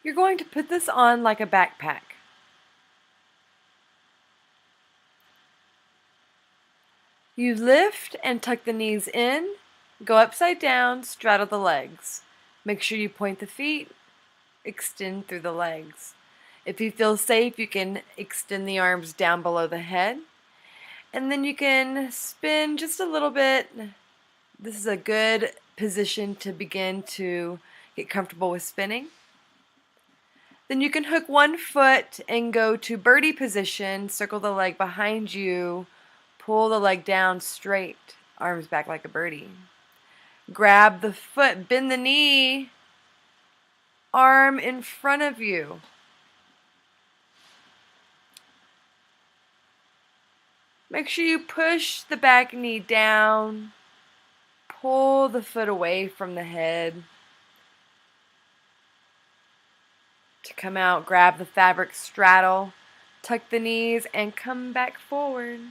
You're going to put this on like a backpack. You lift and tuck the knees in, go upside down, straddle the legs. Make sure you point the feet, extend through the legs. If you feel safe, you can extend the arms down below the head. And then you can spin just a little bit. This is a good position to begin to get comfortable with spinning. Then you can hook one foot and go to birdie position, circle the leg behind you, pull the leg down straight, arms back like a birdie. Grab the foot, bend the knee, arm in front of you. Make sure you push the back knee down, pull the foot away from the head. To come out, grab the fabric straddle, tuck the knees, and come back forward.